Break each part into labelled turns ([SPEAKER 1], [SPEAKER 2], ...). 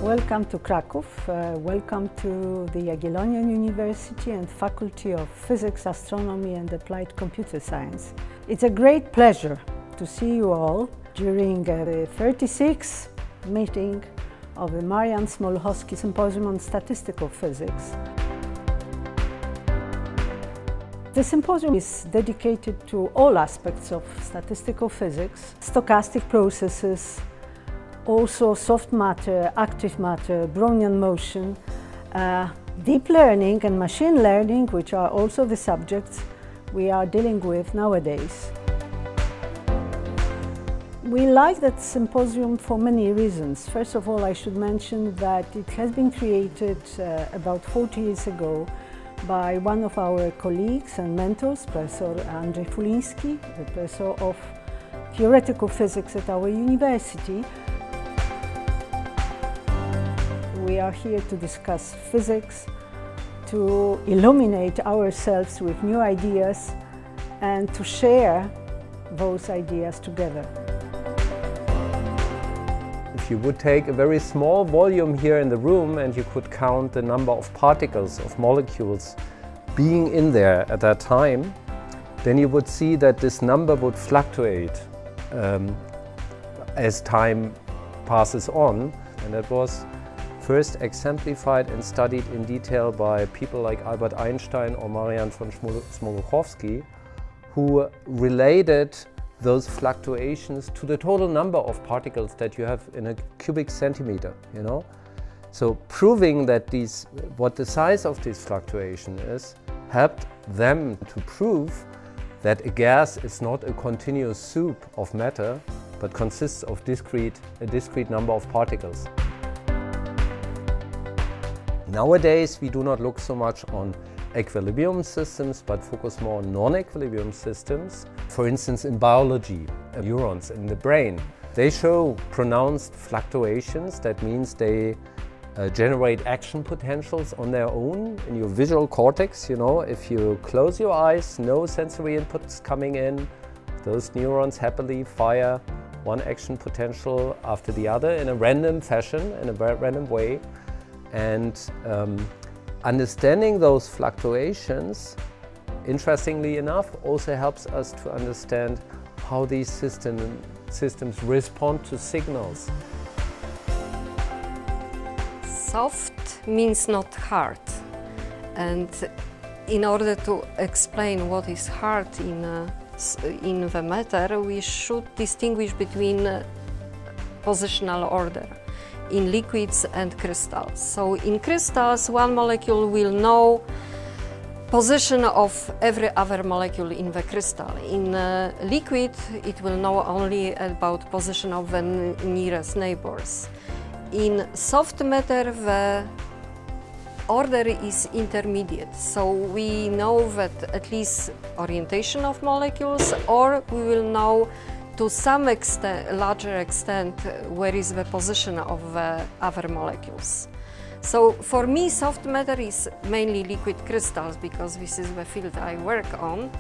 [SPEAKER 1] Welcome to Kraków, welcome to the Jagiellonian University and Faculty of Physics, Astronomy and Applied Computer Science. It's a great pleasure to see you all during the 36th meeting of the Marian Smoluchowski Symposium on Statistical Physics. The symposium is dedicated to all aspects of statistical physics, stochastic processes, also soft matter, active matter, Brownian motion, deep learning and machine learning, which are also the subjects we are dealing with nowadays. We like that symposium for many reasons. First of all, I should mention that it has been created about 40 years ago by one of our colleagues and mentors, Professor Andrzej Fuliński, the professor of theoretical physics at our university. We are here to discuss physics, to illuminate ourselves with new ideas and to share those ideas together.
[SPEAKER 2] If you would take a very small volume here in the room and you could count the number of particles, of molecules being in there at that time, then you would see that this number would fluctuate as time passes on. And that was first exemplified and studied in detail by people like Albert Einstein or Marian Smoluchowski, who related those fluctuations to the total number of particles that you have in a cubic centimeter, you know. So proving that what the size of this fluctuation is, helped them to prove that a gas is not a continuous soup of matter, but consists of a discrete number of particles. Nowadays, we do not look so much on equilibrium systems, but focus more on non-equilibrium systems. For instance, in biology, neurons in the brain, they show pronounced fluctuations. That means they generate action potentials on their own in your visual cortex. You know, if you close your eyes, no sensory inputs coming in, those neurons happily fire one action potential after the other in a random fashion, in a very random way. And understanding those fluctuations, interestingly enough, also helps us to understand how these systems respond to signals.
[SPEAKER 3] Soft means not hard, and in order to explain what is hard in the matter, we should distinguish between positional order in liquids and crystals. So in crystals, one molecule will know position of every other molecule in the crystal. In liquid, it will know only about position of the nearest neighbors. In soft matter, the order is intermediate, so we know that at least orientation of molecules, or we will know to some extent, larger extent, where is the position of the other molecules. So for me, soft matter is mainly liquid crystals, because this is the field I work on.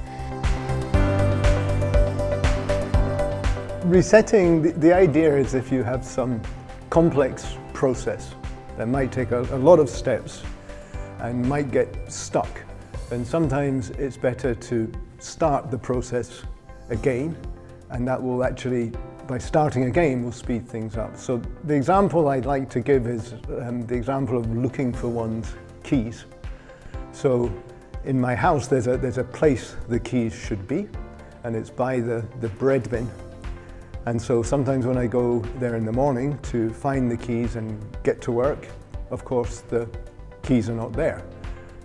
[SPEAKER 4] Resetting, the idea is if you have some complex process that might take a lot of steps and might get stuck, then sometimes it's better to start the process again. And that will actually, by starting again, will speed things up. So the example I'd like to give is the example of looking for one's keys. So in my house, there's a place the keys should be, and it's by the bread bin. And so sometimes when I go there in the morning to find the keys and get to work, of course, the keys are not there.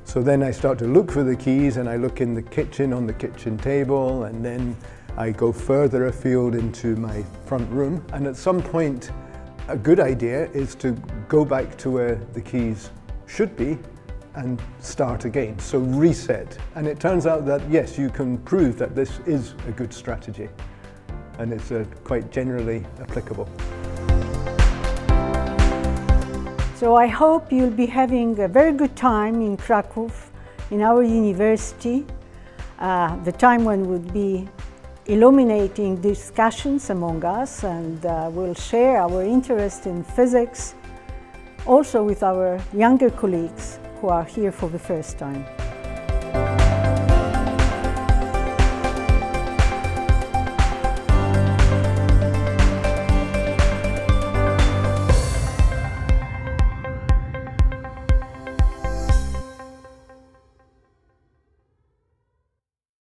[SPEAKER 4] So then I start to look for the keys, and I look in the kitchen, on the kitchen table, and then I go further afield into my front room, and at some point a good idea is to go back to where the keys should be and start again, so reset. And it turns out that yes, you can prove that this is a good strategy, and it's quite generally applicable.
[SPEAKER 1] So I hope you'll be having a very good time in Kraków, in our university, the time when we'll be illuminating discussions among us, and we'll share our interest in physics, also with our younger colleagues who are here for the first time.